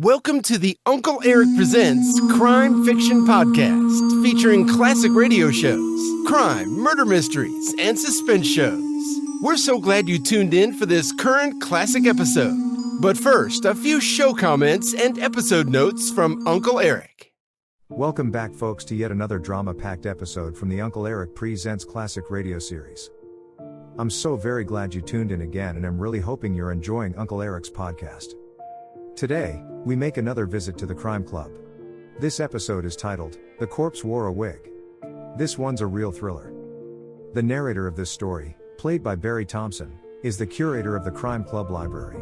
Welcome to the Uncle Erich Presents Crime Fiction Podcast, featuring classic radio shows, crime, murder mysteries, and suspense shows. We're so glad you tuned in for this current classic episode. But first, a few show comments and episode notes from Uncle Erich. Welcome back, folks, to yet another drama-packed episode from the Uncle Erich Presents Classic Radio Series. I'm so very glad you tuned in again, and I'm really hoping you're enjoying Uncle Erich's podcast. Today, we make another visit to the crime club. This episode is titled, The Corpse Wore a Wig. This one's a real thriller. The narrator of this story, played by Barry Thomson, is the curator of the crime club library.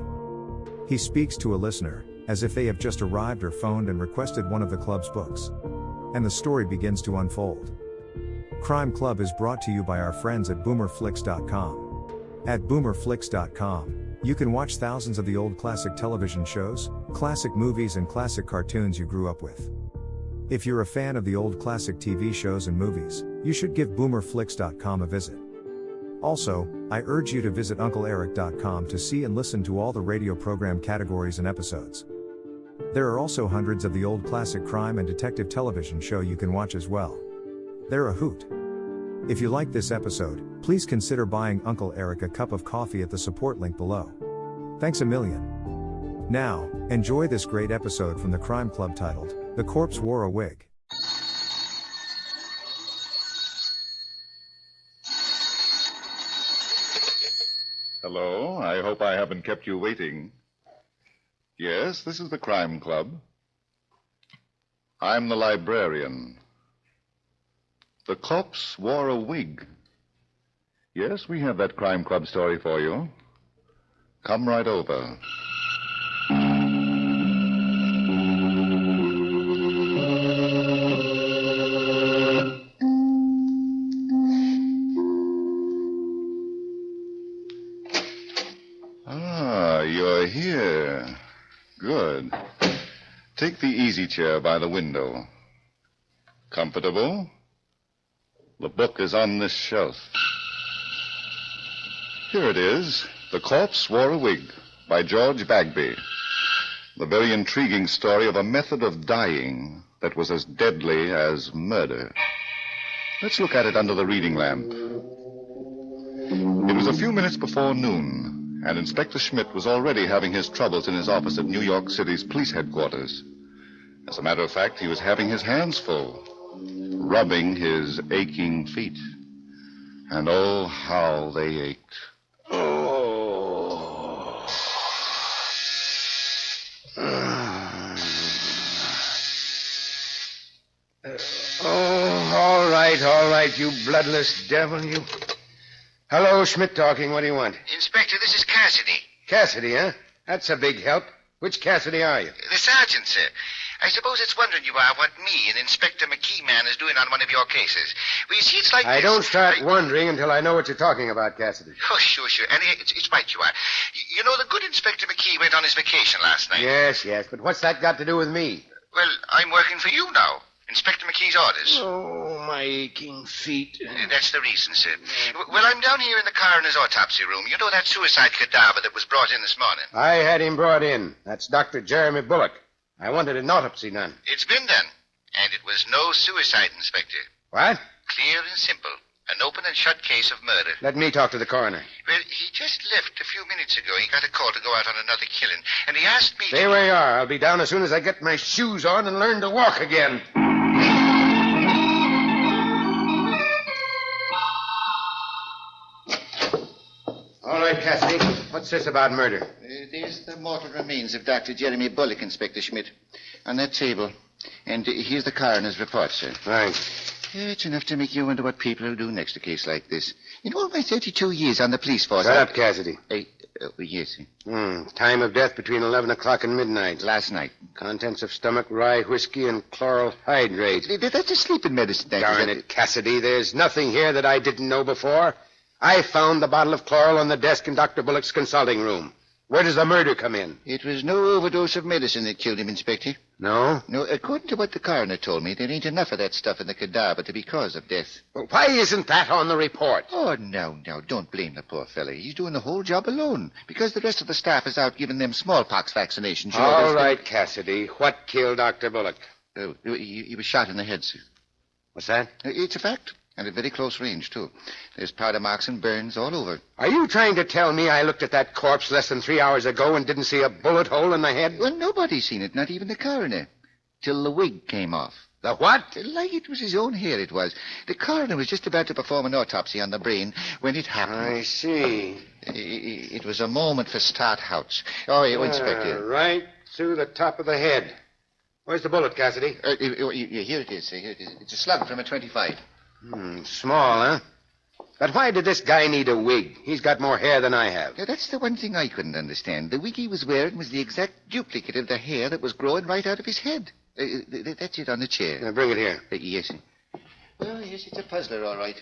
He speaks to a listener, as if they have just arrived or phoned and requested one of the club's books. And the story begins to unfold. Crime Club is brought to you by our friends at boomerflix.com. At boomerflix.com, you can watch thousands of the old classic television shows, classic movies, and classic cartoons you grew up with. If you're a fan of the old classic TV shows and movies, you should give boomerflix.com a visit. Also, I urge you to visit UncleErich.com to see and listen to all the radio program categories and episodes. There are also hundreds of the old classic crime and detective television show you can watch as well. They're a hoot. If you like this episode, please consider buying Uncle Erich a cup of coffee at the support link below. Thanks a million. Now, enjoy this great episode from the Crime Club titled, The Corpse Wore a Wig. Hello, I hope I haven't kept you waiting. Yes, this is the Crime Club. I'm the librarian. The corpse wore a wig. Yes, we have that Crime Club story for you. Come right over. Ah, you're here. Good. Take the easy chair by the window. Comfortable? The book is on this shelf. Here it is, The Corpse Wore a Wig, by George Bagby. The very intriguing story of a method of dying that was as deadly as murder. Let's look at it under the reading lamp. It was a few minutes before noon, and Inspector Schmidt was already having his troubles in his office at New York City's police headquarters. As a matter of fact, he was having his hands full, rubbing his aching feet. And oh, how they ached. Oh. All right, you bloodless devil, you. Hello, Schmidt talking. What do you want? Inspector, this is Cassidy. Cassidy, huh? That's a big help. Which Cassidy are you? The sergeant, sir. I suppose it's wondering you are what me and Inspector McKee man is doing on one of your cases. Well, you see, it's like I this. don't start wondering until I know what you're talking about, Cassidy. Oh, sure. And it's right you are. You know, the good Inspector McKee went on his vacation last night. Yes, but what's that got to do with me? Well, I'm working for you now. Inspector McKee's orders. Oh, my aching feet. That's the reason, sir. Well, I'm down here in the coroner's autopsy room. You know that suicide cadaver that was brought in this morning? I had him brought in. That's Dr. Jeremy Bullock. I wanted an autopsy done. It's been done. And it was no suicide, Inspector. What? Clear and simple. An open and shut case of murder. Let me talk to the coroner. Well, he just left a few minutes ago. He got a call to go out on another killing. And he asked me Stay where you are. I'll be down as soon as I get my shoes on and learn to walk again. All right, Cassidy. What's this about murder? There's the mortal remains of Dr. Jeremy Bullock, Inspector Schmidt, on that table. And here's the coroner's report, sir. Thanks. It's enough to make you wonder what people will do next a case like this. In all my 32 years on the police force... Shut up, Cassidy. Yes, sir. Time of death between 11 o'clock and midnight. Last night. Contents of stomach, rye, whiskey, and chloral hydrate. That's a sleeping medicine. Darn it, Cassidy. There's nothing here that I didn't know before. I found the bottle of chloral on the desk in Dr. Bullock's consulting room. Where does the murder come in? It was no overdose of medicine that killed him, Inspector. No? No, according to what the coroner told me, there ain't enough of that stuff in the cadaver to be cause of death. Well, why isn't that on the report? Oh, now, don't blame the poor fella. He's doing the whole job alone. Because the rest of the staff is out giving them smallpox vaccinations. All right, Cassidy. What killed Dr. Bullock? Oh, he was shot in the head, sir. What's that? It's a fact. And at very close range, too. There's powder marks and burns all over. Are you trying to tell me I looked at that corpse less than 3 hours ago and didn't see a bullet hole in the head? Well, nobody's seen it, not even the coroner. Till the wig came off. The what? Like it was his own hair, it was. The coroner was just about to perform an autopsy on the brain when it happened. I see. It was a moment for start-outs. Oh, you Inspector. Right through the top of the head. Where's the bullet, Cassidy? Here it is. Here it is. It's a slug from a 25. Small, huh? But why did this guy need a wig? He's got more hair than I have. Now, that's the one thing I couldn't understand. The wig he was wearing was the exact duplicate of the hair that was growing right out of his head. That's it on the chair. Now, bring it here. Yes. Well, yes, it's a puzzler, all right.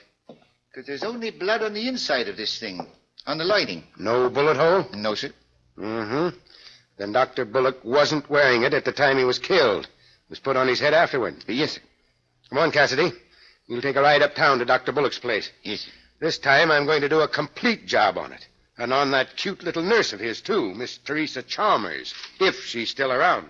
Because there's only blood on the inside of this thing, on the lining. No bullet hole? No, sir. Mm-hmm. Then Dr. Bullock wasn't wearing it at the time he was killed. It was put on his head afterward. Yes, sir. Come on, Cassidy. You'll take a ride uptown to Dr. Bullock's place. Yes, sir. This time I'm going to do a complete job on it. And on that cute little nurse of his, too, Miss Teresa Chalmers, if she's still around.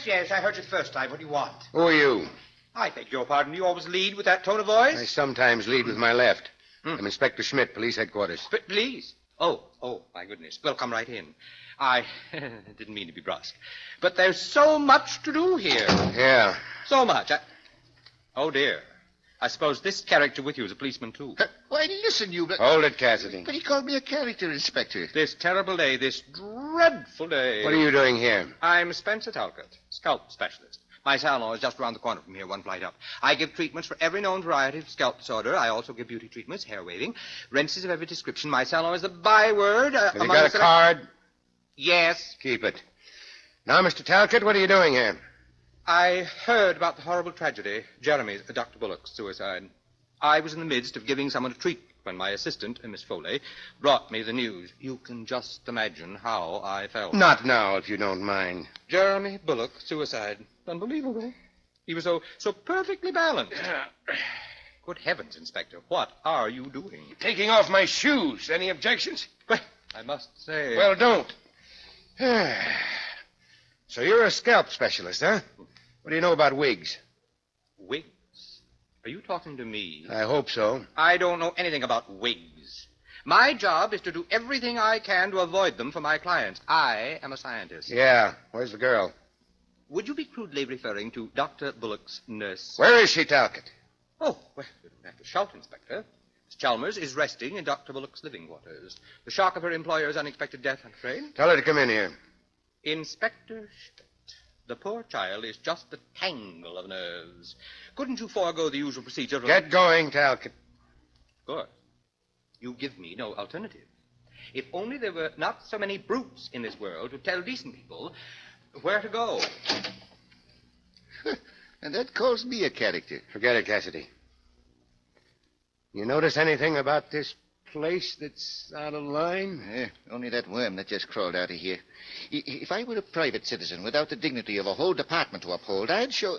Yes, I heard you the first time. What do you want? Who are you? I beg your pardon. You always lead with that tone of voice? I sometimes lead with my left. I'm Inspector Schmidt, police headquarters. But please. Oh, my goodness. Well, come right in. I didn't mean to be brusque. But there's so much to do here. Yeah. So much. Oh, dear. I suppose this character with you is a policeman, too. Why, listen, you... Hold it, Cassidy. But he called me a character, Inspector. This terrible day, this dreadful day. What are you doing here? I'm Spencer Talcott, scalp specialist. My salon is just around the corner from here, one flight up. I give treatments for every known variety of scalp disorder. I also give beauty treatments, hair waving, rinses of every description. My salon is the byword. Have you got a card? Yes. Keep it. Now, Mr. Talcott, what are you doing here? I heard about the horrible tragedy, Jeremy's, Dr. Bullock's suicide. I was in the midst of giving someone a treatment when my assistant, Miss Foley, brought me the news. You can just imagine how I felt. Not now, if you don't mind. Jeremy Bullock, suicide. Unbelievable. He was so perfectly balanced. Good heavens, Inspector, what are you doing? Taking off my shoes. Any objections? Well, I must say... Well, don't. So you're a scalp specialist, huh? What do you know about wigs? Wigs? Are you talking to me? I hope so. I don't know anything about wigs. My job is to do everything I can to avoid them for my clients. I am a scientist. Yeah. Where's the girl? Would you be crudely referring to Dr. Bullock's nurse? Where is she, Talcott? Oh, well, you don't have to shout, Inspector. Miss Chalmers is resting in Dr. Bullock's living quarters. The shock of her employer's unexpected death, I'm afraid. Tell her to come in here. Inspector Schmidt, the poor child is just a tangle of nerves. Couldn't you forego the usual procedure of... Get going, Talcott. Of course. You give me no alternative. If only there were not so many brutes in this world to tell decent people where to go. And that calls me a character. Forget it, Cassidy. You notice anything about this place that's out of line? Only that worm that just crawled out of here. If I were a private citizen without the dignity of a whole department to uphold, I'd show...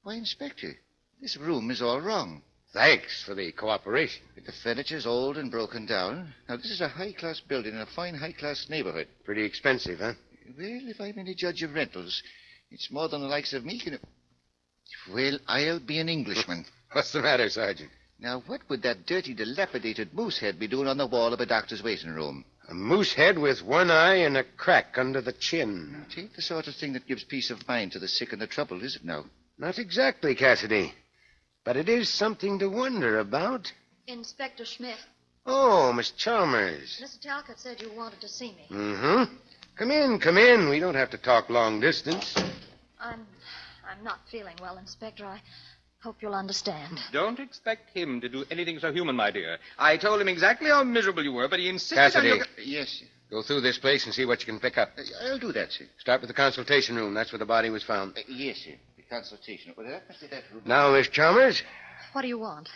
Why, Inspector, this room is all wrong. Thanks for the cooperation. The furniture's old and broken down. Now, this is a high-class building in a fine high-class neighborhood. Pretty expensive, huh? Well, if I'm any judge of rentals, it's more than the likes of me can... Well, I'll be an Englishman. What's the matter, Sergeant? Now, what would that dirty, dilapidated moose head be doing on the wall of a doctor's waiting room? A moose head with one eye and a crack under the chin. It ain't the sort of thing that gives peace of mind to the sick and the troubled, is it now? Not exactly, Cassidy. But it is something to wonder about. Inspector Schmidt. Oh, Miss Chalmers. Mr. Talcott said you wanted to see me. Mm-hmm. Come in. We don't have to talk long distance. I'm not feeling well, Inspector. I hope you'll understand. Don't expect him to do anything so human, my dear. I told him exactly how miserable you were, but he insisted Cassidy. on your... Yes, sir. Go through this place and see what you can pick up. I'll do that, sir. Start with the consultation room. That's where the body was found. Yes, sir. consultation. Well, that must be that room. Now, Miss Chalmers, What do you want?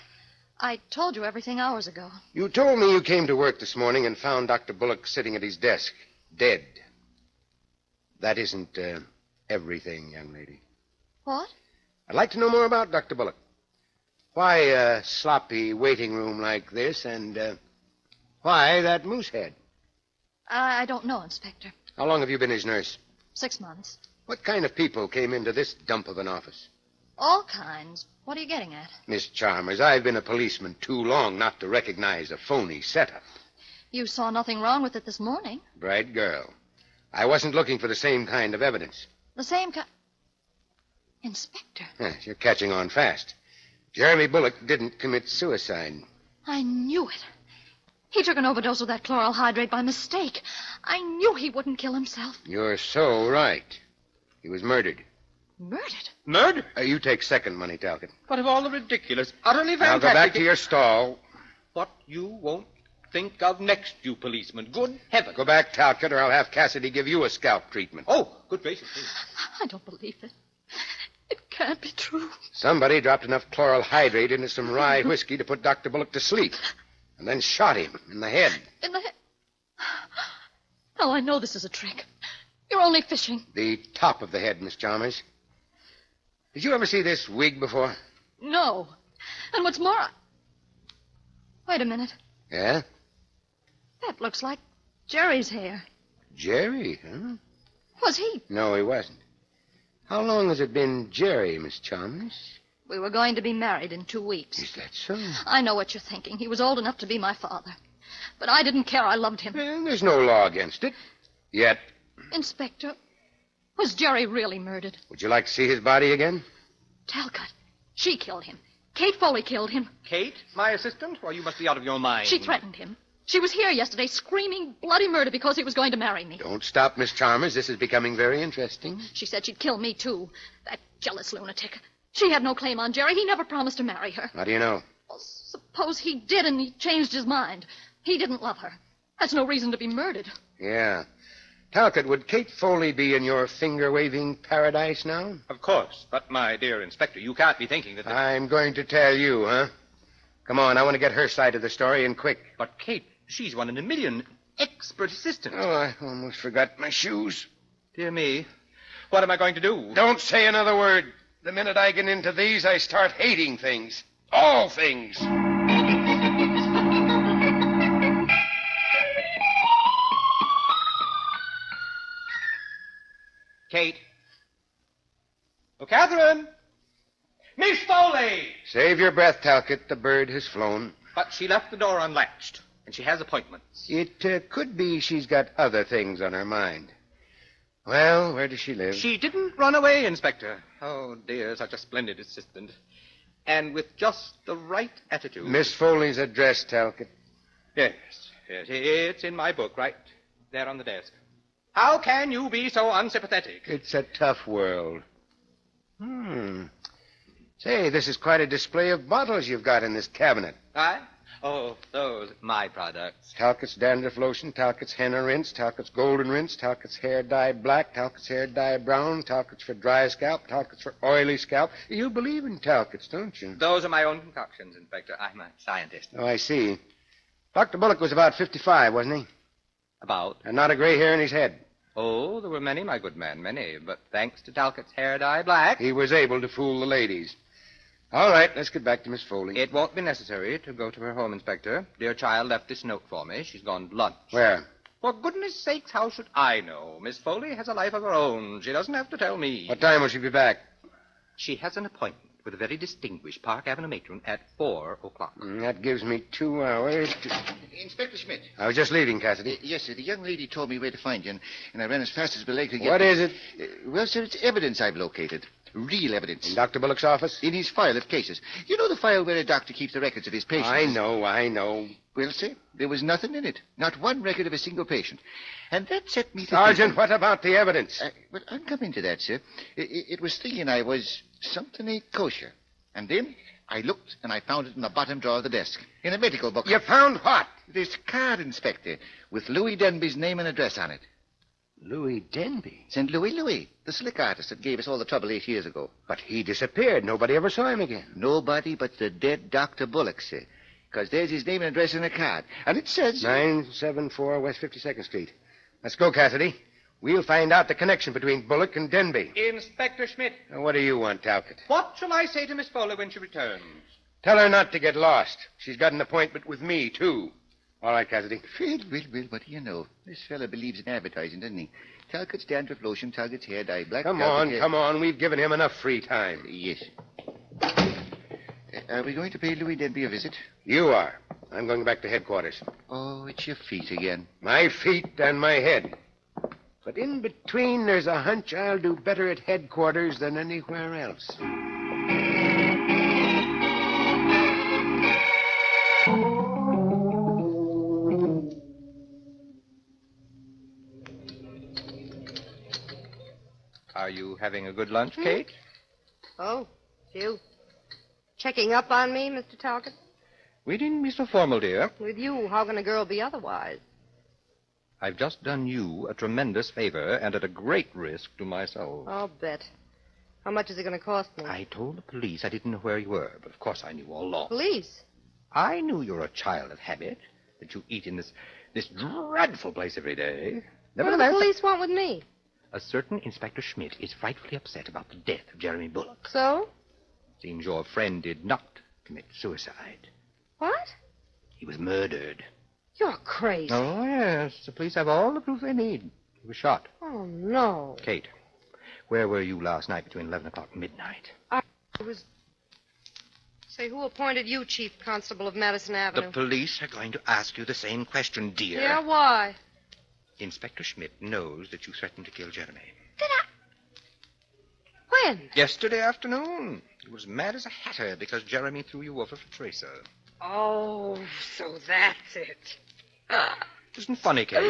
I told you everything hours ago. you told me you came to work this morning and found Dr. Bullock sitting at his desk, dead. That isn't everything, young lady. What? I'd like to know more about Dr. Bullock. Why a sloppy waiting room like this, and why that moose head? I don't know, Inspector. How long have you been his nurse? 6 months. What kind of people came into this dump of an office? All kinds. What are you getting at? Miss Chalmers, I've been a policeman too long not to recognize a phony setup. You saw nothing wrong with it this morning. Bright girl. I wasn't looking for the same kind of evidence. The same kind... Inspector, Yes, you're catching on fast. Jeremy Bullock didn't commit suicide. I knew it. He took an overdose of that chloral hydrate by mistake. I knew he wouldn't kill himself. You're so right. He was murdered. Murdered? Murder? You take second money, Talcott. What of all the ridiculous, utterly Now fantastic... go back to your stall. What you won't think of next, you policeman. Good heavens. Go back, Talcott, or I'll have Cassidy give you a scalp treatment. Oh, good gracious. Please. I don't believe it. It can't be true. Somebody dropped enough chloral hydrate into some rye whiskey to put Dr. Bullock to sleep, and then shot him in the head. In the head. Oh, I know this is a trick. You're only fishing. The top of the head, Miss Chalmers. Did you ever see this wig before? No. And what's more... Wait a minute. Yeah? That looks like Jerry's hair. Jerry, huh? Was he? No, he wasn't. How long has it been Jerry, Miss Chalmers? We were going to be married in 2 weeks. Is that so? I know what you're thinking. He was old enough to be my father. But I didn't care. I loved him. Well, there's no law against it. Yet. Inspector, was Jerry really murdered? Would you like to see his body again? Talcott. She killed him. Kate Foley killed him. Kate, my assistant? Well, you must be out of your mind. She threatened him. She was here yesterday screaming bloody murder because he was going to marry me. Don't stop, Miss Chalmers. This is becoming very interesting. She said she'd kill me, too. That jealous lunatic. She had no claim on Jerry. He never promised to marry her. How do you know? Well, suppose he did and he changed his mind. He didn't love her. That's no reason to be murdered. Yeah. Talcott, would Kate Foley be in your finger-waving paradise now? Of course. But, my dear Inspector, you can't be thinking that... I'm going to tell you, huh? Come on, I want to get her side of the story, and quick. But Kate, she's one in a million. Expert assistant. Oh, I almost forgot my shoes. Dear me. What am I going to do? Don't say another word. The minute I get into these, I start hating things. All things. Kate. Oh, Catherine! Miss Foley! Save your breath, Talcott. The bird has flown. But she left the door unlatched, and she has appointments. It could be she's got other things on her mind. Well, where does she live? She didn't run away, Inspector. Oh, dear, such a splendid assistant. And with just the right attitude. Miss Foley's address, Talcott. Yes, it's in my book, right there on the desk. How can you be so unsympathetic? It's a tough world. Say, this is quite a display of bottles you've got in this cabinet. I? Oh, those, my products. Talcott's dandruff lotion, Talcott's henna rinse, Talcott's golden rinse, Talcott's hair dye black, Talcott's hair dye brown, Talcott's for dry scalp, Talcott's for oily scalp. You believe in Talcott's, don't you? Those are my own concoctions, Inspector. I'm a scientist. Oh, I see. Dr. Bullock was about 55, wasn't he? About? And not a gray hair in his head. Oh, there were many, my good man, many. But thanks to Talcott's hair dye black... He was able to fool the ladies. All right, let's get back to Miss Foley. It won't be necessary to go to her home, Inspector. Dear child left this note for me. She's gone to lunch. Where? For goodness sakes, how should I know? Miss Foley has a life of her own. She doesn't have to tell me. What time will she be back? She has an appointment with a very distinguished Park Avenue matron at 4 o'clock. That gives me 2 hours to... Inspector Schmidt. I was just leaving, Cassidy. Yes, sir. The young lady told me where to find you, and I ran as fast as my leg could get. What is it? Well, sir, it's evidence I've located. Real evidence. In Dr. Bullock's office? In his file of cases. You know the file where a doctor keeps the records of his patients? I know. Well, sir, there was nothing in it. Not one record of a single patient. And that set me thinking... Sergeant, what about the evidence? Well, I'll come into that, sir. It was thinking I was something ain't kosher. And then I looked and I found it in the bottom drawer of the desk. In a medical book. You found what? This card, Inspector, with Louis Denby's name and address on it. Louis Denby. St. Louis, the slick artist that gave us all the trouble 8 years ago. But he disappeared. Nobody ever saw him again. Nobody but the dead Dr. Bullock, sir. Because there's his name and address in a card. And it says... 974 West 52nd Street. Let's go, Cassidy. We'll find out the connection between Bullock and Denby. Inspector Schmidt, Now, what do you want, Talcott? what shall I say to Miss Foley when she returns? Tell her not to get lost. She's got an appointment with me, too. All right, Cassidy. Well, what do you know? This fella believes in advertising, doesn't he? Talcott's dandruff lotion, Talcott's hair dye black. Come on. We've given him enough free time. Yes. Are we going to pay Louis Denby a visit? You are. I'm going back to headquarters. Oh, it's your feet again. My feet and my head. But in between, there's a hunch I'll do better at headquarters than anywhere else. Are you having a good lunch, Kate? Oh, you. Checking up on me, Mr. Talcott? We needn't be so formal, dear. With you, how can a girl be otherwise? I've just done you a tremendous favor and at a great risk to myself. I'll bet. How much is it going to cost me? I told the police I didn't know where you were, but of course I knew all along. Police? I knew you're a child of habit, that you eat in this dreadful place every day. What do the police want with me? A certain Inspector Schmidt is frightfully upset about the death of Jeremy Bullock. So? Seems your friend did not commit suicide. What? He was murdered. You're crazy. Oh, yes. The police have all the proof they need. He was shot. Oh, no. Kate, where were you last night between 11 o'clock and midnight? I was... Say, who appointed you chief constable of Madison Avenue? The police are going to ask you the same question, dear. Yeah, why? Inspector Schmidt knows that you threatened to kill Jeremy. Did I? When? Yesterday afternoon. He was mad as a hatter because Jeremy threw you over for Tracer. Oh, so that's it. Isn't funny, Kate?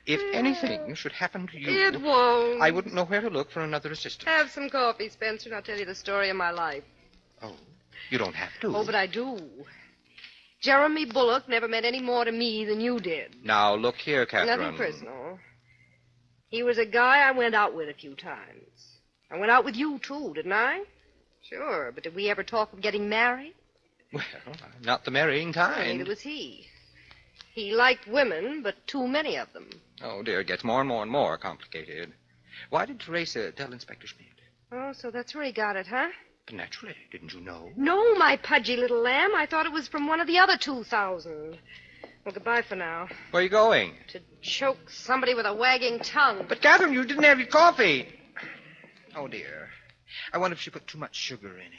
If anything should happen to you... It won't. I wouldn't know where to look for another assistant. Have some coffee, Spencer, and I'll tell you the story of my life. Oh, you don't have to. Oh, but I do. Jeremy Bullock never meant any more to me than you did. Now, look here, Catherine. Nothing personal. He was a guy I went out with a few times. I went out with you, too, didn't I? Sure, but did we ever talk of getting married? Well, not the marrying kind. Neither was he. He liked women, but too many of them. Oh, dear, it gets more and more and more complicated. Why did Teresa tell Inspector Schmidt? Oh, so that's where he got it, huh? Naturally, didn't you know? No, my pudgy little lamb. I thought it was from one of the other 2,000. Well, goodbye for now. Where are you going? To choke somebody with a wagging tongue. But, Catherine, you didn't have your coffee. Oh, dear. I wonder if she put too much sugar in it.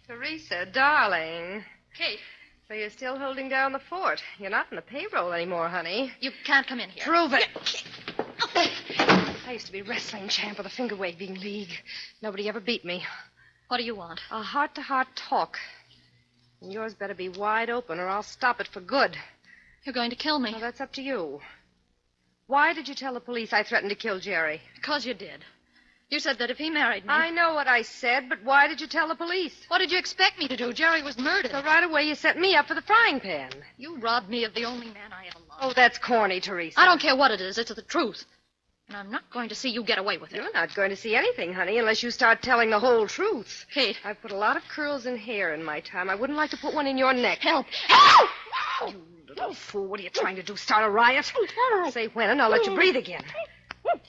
Teresa, darling. Kate, So you're still holding down the fort. You're not in the payroll anymore, honey. you can't come in here. Prove it. I used to be wrestling champ of the finger waving league. Nobody ever beat me. What do you want? A heart-to-heart talk. And yours better be wide open or I'll stop it for good. You're going to kill me. Well, that's up to you. Why did you tell the police I threatened to kill Jerry? Because you did. You said that if he married me... I know what I said, but why did you tell the police? What did you expect me to do? Jerry was murdered. So right away you set me up for the frying pan. You robbed me of the only man I ever loved. Oh, that's corny, Teresa. I don't care what it is. It's the truth. And I'm not going to see you get away with it. You're not going to see anything, honey, unless you start telling the whole truth. Kate. I've put a lot of curls in hair in my time. I wouldn't like to put one in your neck. Help. Help! You little fool. What are you trying to do, start a riot? Say when, and I'll let you breathe again.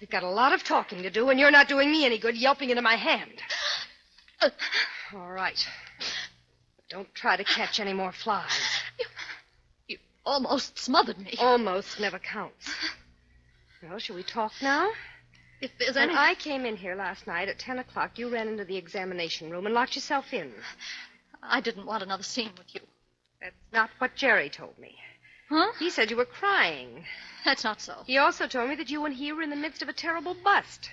You've got a lot of talking to do, and you're not doing me any good yelping into my hand. All right. But don't try to catch any more flies. You almost smothered me. Almost never counts. Well, shall we talk now? If there's When any... I came in here last night at 10 o'clock, you ran into the examination room and locked yourself in. I didn't want another scene with you. That's not what Jerry told me. Huh? He said you were crying. That's not so. He also told me that you and he were in the midst of a terrible bust.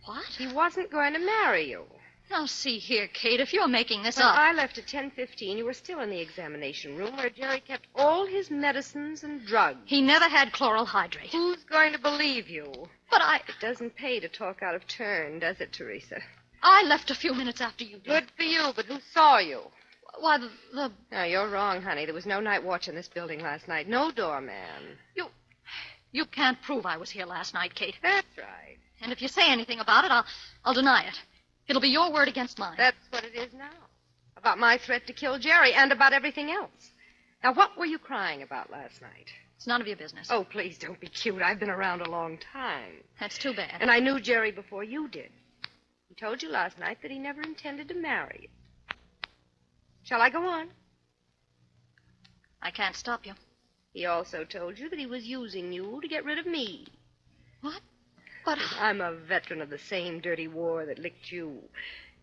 What? He wasn't going to marry you. Now, see here, Kate, if you're making this When up... I left at 10:15, you were still in the examination room where Jerry kept all his medicines and drugs. He never had chloral hydrate. Who's going to believe you? But I... It doesn't pay to talk out of turn, does it, Teresa? I left a few minutes after you did. Good for you, but who saw you? Why, the... No, you're wrong, honey. There was no night watch in this building last night. No doorman. You can't prove I was here last night, Kate. That's right. And if you say anything about it, I'll deny it. It'll be your word against mine. That's what it is now. About my threat to kill Jerry and about everything else. Now, what were you crying about last night? It's none of your business. Oh, please don't be cute. I've been around a long time. That's too bad. And I knew Jerry before you did. He told you last night that he never intended to marry you. Shall I go on? I can't stop you. He also told you that he was using you to get rid of me. What? But... I'm a veteran of the same dirty war that licked you.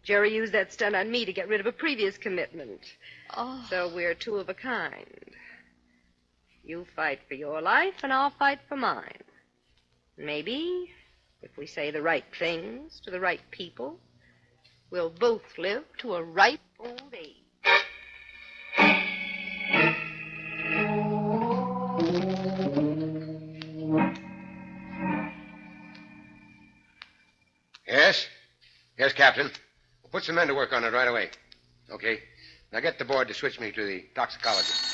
Jerry used that stunt on me to get rid of a previous commitment. Oh. So we're two of a kind. You fight for your life, and I'll fight for mine. Maybe, if we say the right things to the right people, we'll both live to a ripe old age. Yes? Yes, Captain. We'll put some men to work on it right away. Okay. Now get the board to switch me to the toxicologist.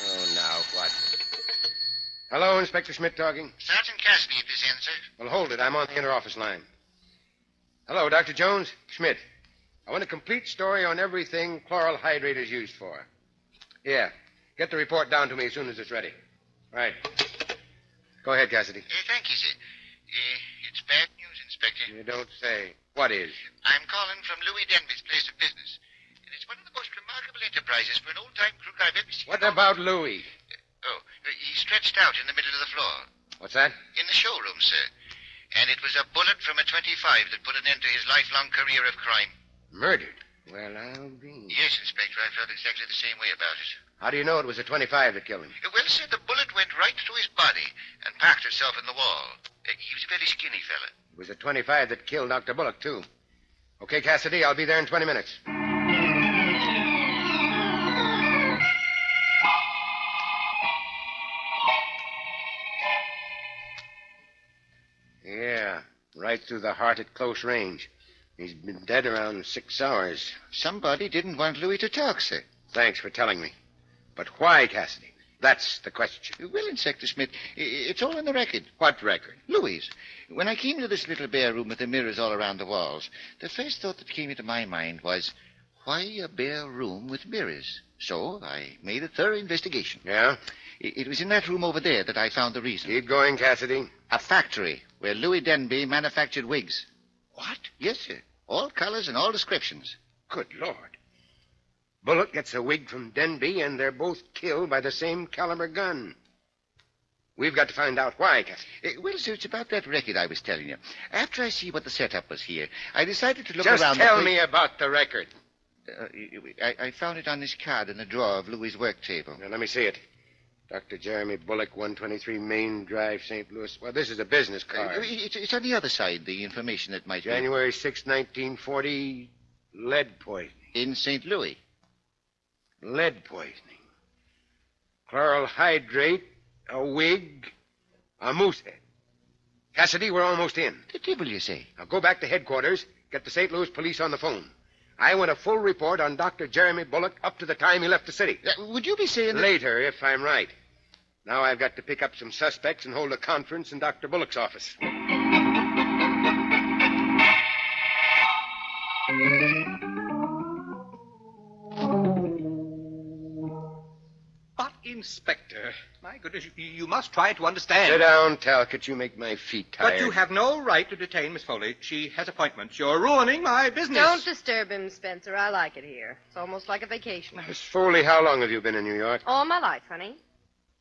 Oh, now what? Hello, Inspector Schmidt talking. Sergeant Cassidy at this end, sir. Well, hold it. I'm on the inter-office line. Hello, Dr. Jones. Schmidt. I want a complete story on everything chloral hydrate is used for. Yeah. Get the report down to me as soon as it's ready. Right. Go ahead, Cassidy. Thank you, sir. It's bad news, Inspector. You don't say. What is? I'm calling from Louis Denby's place of business. And it's one of the most remarkable enterprises for an old-time crook I've ever seen. What about Louis? He's stretched out in the middle of the floor. What's that? In the showroom, sir. And it was a bullet from a .25 that put an end to his lifelong career of crime. Murdered? Well, I'll be. Yes, Inspector, I felt exactly the same way about it. How do you know it was a .25 that killed him? Well, sir, the bullet went right through his body and packed itself in the wall. He was a very skinny fella. It was a .25 that killed Dr. Bullock, too. Okay, Cassidy, I'll be there in 20 minutes. Yeah, right through the heart at close range. He's been dead around 6 hours. Somebody didn't want Louis to talk, sir. Thanks for telling me. But why, Cassidy? That's the question. Well, Inspector Smith, it's all in the record. What record? Louis, when I came to this little bare room with the mirrors all around the walls, the first thought that came into my mind was, why a bare room with mirrors? So I made a thorough investigation. Yeah? It was in that room over there that I found the reason. Keep going, Cassidy. A factory where Louis Denby manufactured wigs. What? Yes, sir. All colors and all descriptions. Good Lord. Bullock gets a wig from Denby, and they're both killed by the same caliber gun. We've got to find out why, Cassidy. Well, sir, it's about that record I was telling you. After I see what the setup was here, I decided to look Just around... Just tell me about the record. I found it on this card in the drawer of Louis' work table. Now, let me see it. Dr. Jeremy Bullock, 123 Main Drive, St. Louis. Well, this is a business card. It's on the other side, the information that might January 6, 1940, lead poisoning. In St. Louis. Lead poisoning. Chloral hydrate, a wig, a moose head. Cassidy, we're almost in. The devil, you say? Now go back to headquarters, get the St. Louis police on the phone. I want a full report on Dr. Jeremy Bullock up to the time he left the city. Would you be saying that... Later, if I'm right. Now I've got to pick up some suspects and hold a conference in Dr. Bullock's office. But, Inspector, my goodness, you must try to understand. Sit down, Talcott. You make my feet tired. But you have no right to detain Miss Foley. She has appointments. You're ruining my business. Don't disturb him, Spencer. I like it here. It's almost like a vacation. Miss Foley, how long have you been in New York? All my life, honey.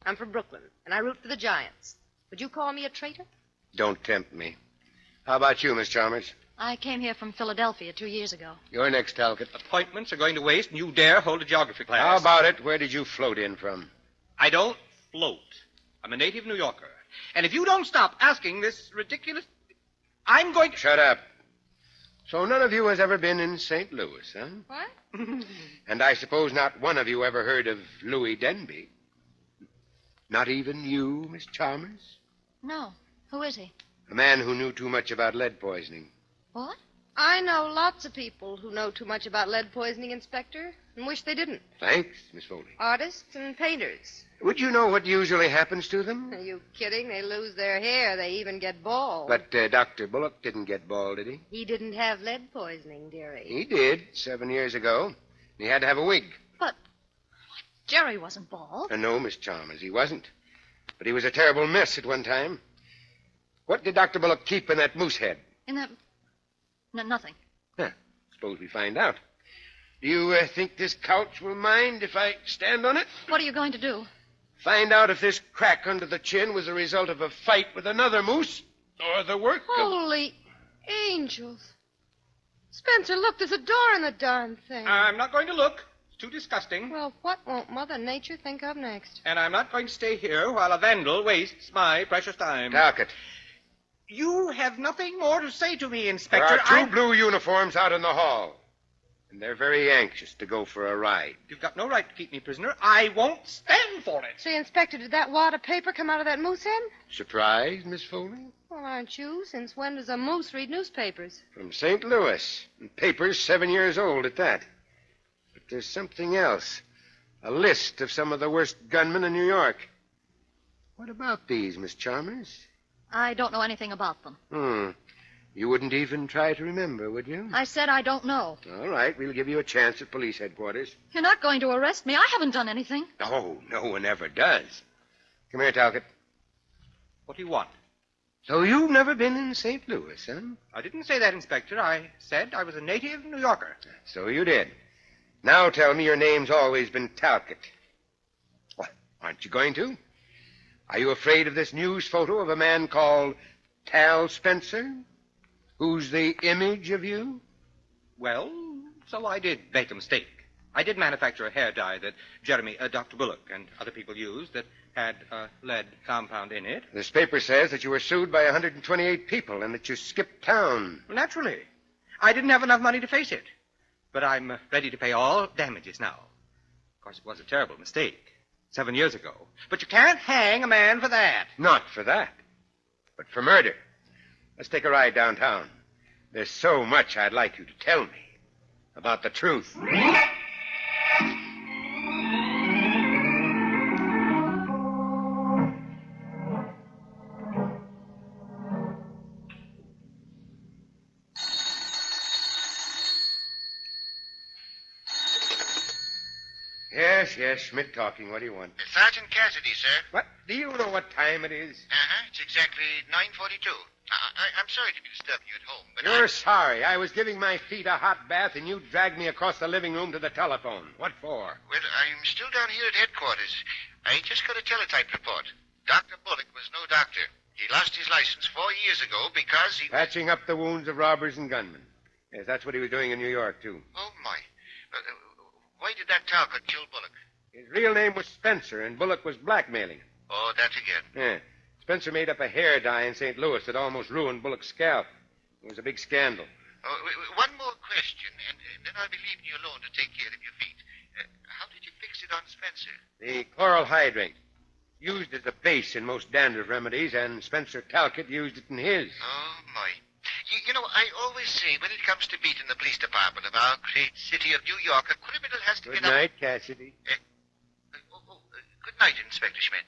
I'm from Brooklyn, and I root for the Giants. Would you call me a traitor? Don't tempt me. How about you, Miss Chalmers? I came here from Philadelphia 2 years ago. You're next, Talcott. Appointments are going to waste, and you dare hold a geography class. How about it? Where did you float in from? I don't float. I'm a native New Yorker. And if you don't stop asking this ridiculous... I'm going to... Shut up. So none of you has ever been in St. Louis, huh? What? And I suppose not one of you ever heard of Louis Denby. Not even you, Miss Chalmers? No. Who is he? A man who knew too much about lead poisoning. What? I know lots of people who know too much about lead poisoning, Inspector, and wish they didn't. Thanks, Miss Foley. Artists and painters. Would you know what usually happens to them? Are you kidding? They lose their hair. They even get bald. But Dr. Bullock didn't get bald, did he? He didn't have lead poisoning, dearie. He did, 7 years ago. He had to have a wig. But Jerry wasn't bald. No, Miss Chalmers, he wasn't. But he was a terrible mess at one time. What did Dr. Bullock keep in that moose head? In that... nothing. Suppose we find out. Do you think this couch will mind if I stand on it? What are you going to do? Find out if this crack under the chin was a result of a fight with another moose or the work of... Holy angels. Spencer, look, there's a door in the darn thing. I'm not going to look. It's too disgusting. Well, what won't Mother Nature think of next? And I'm not going to stay here while a vandal wastes my precious time. Talcott. You have nothing more to say to me, There Inspector. are two blue uniforms out in the hall. And they're very anxious to go for a ride. You've got no right to keep me prisoner. I won't stand for it. Say, Inspector, did that wad of paper come out of that moose head? Surprised, Miss Foley? Well, aren't you? Since when does a moose read newspapers? From St. Louis. And papers 7 years old at that. But there's something else. A list of some of the worst gunmen in New York. What about these, Miss Chalmers? I don't know anything about them. You wouldn't even try to remember, would you? I said I don't know. All right, we'll give you a chance at police headquarters. You're not going to arrest me. I haven't done anything. Oh, no one ever does. Come here, Talcott. What do you want? So you've never been in St. Louis, huh? I didn't say that, Inspector. I said I was a native New Yorker. So you did. Now tell me your name's always been Talcott. What, aren't you going to? Are you afraid of this news photo of a man called Tal Spencer? Who's the image of you? Well, so I did make a mistake. I did manufacture a hair dye that Dr. Bullock and other people used that had a lead compound in it. This paper says that you were sued by 128 people and that you skipped town. Well, naturally. I didn't have enough money to face it. But I'm ready to pay all damages now. Of course, it was a terrible mistake 7 years ago. But you can't hang a man for that. Not for that, but for murder. Let's take a ride downtown. There's so much I'd like you to tell me about the truth. Yes, Schmidt talking. What do you want? Sergeant Cassidy, sir. What? Do you know what time it is? It's exactly 9:42. I'm sorry to be disturbing you at home, but You're sorry. I was giving my feet a hot bath and you dragged me across the living room to the telephone. What for? Well, I'm still down here at headquarters. I just got a teletype report. Dr. Bullock was no doctor. He lost his license 4 years ago because he... Patching up the wounds of robbers and gunmen. Yes, that's what he was doing in New York, too. Oh, my. Why did that Talcott kill Bullock? His real name was Spencer, and Bullock was blackmailing him. Oh, that again. Yeah. Spencer made up a hair dye in St. Louis that almost ruined Bullock's scalp. It was a big scandal. One more question, and then I'll be leaving you alone to take care of your feet. How did you fix it on Spencer? The chloral hydrate. Used as a base in most dandruff remedies, and Spencer Talcott used it in his. Oh, my. You know, I always say when it comes to beating the police department of our great city of New York, a criminal has to Good get night, Cassidy. Good night, Inspector Schmidt.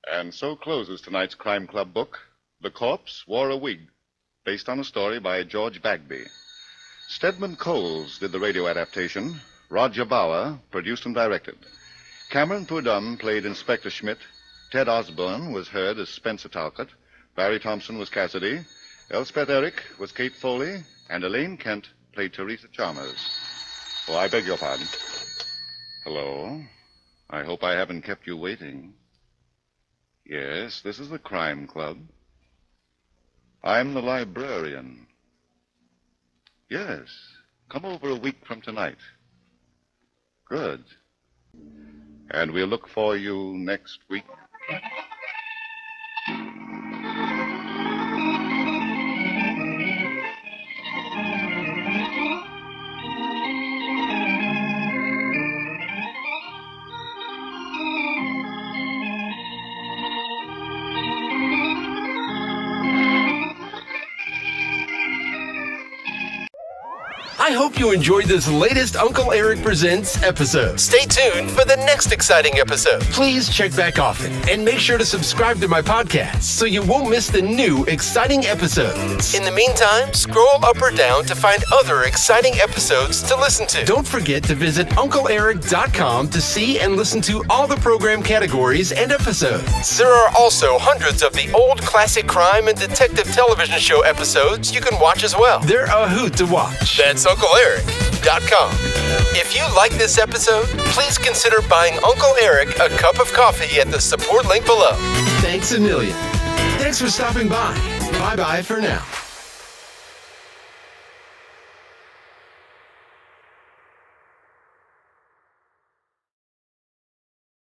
And so closes tonight's Crime Club book, The Corpse Wore a Wig, based on a story by George Bagby. Stedman Coles did the radio adaptation. Roger Bauer produced and directed. Cameron Purdom played Inspector Schmidt. Ted Osborne was heard as Spencer Talcott. Barry Thomson was Cassidy. Elspeth Erich was Kate Foley. And Elaine Kent played Teresa Chalmers. Oh, I beg your pardon. Hello. I hope I haven't kept you waiting. Yes, this is the Crime Club. I'm the librarian. Yes, come over a week from tonight. Good. And we'll look for you next week. I hope you enjoyed this latest Uncle Erich Presents episode. Stay tuned for the next exciting episode. Please check back often and make sure to subscribe to my podcast so you won't miss the new exciting episodes. In the meantime, scroll up or down to find other exciting episodes to listen to. Don't forget to visit UncleErich.com to see and listen to all the program categories and episodes. There are also hundreds of the old classic crime and detective television show episodes you can watch as well. They're a hoot to watch. That's UncleErich.com. If you like this episode, please consider buying Uncle Erich a cup of coffee at the support link below. Thanks a million. Thanks for stopping by. Bye-bye for now.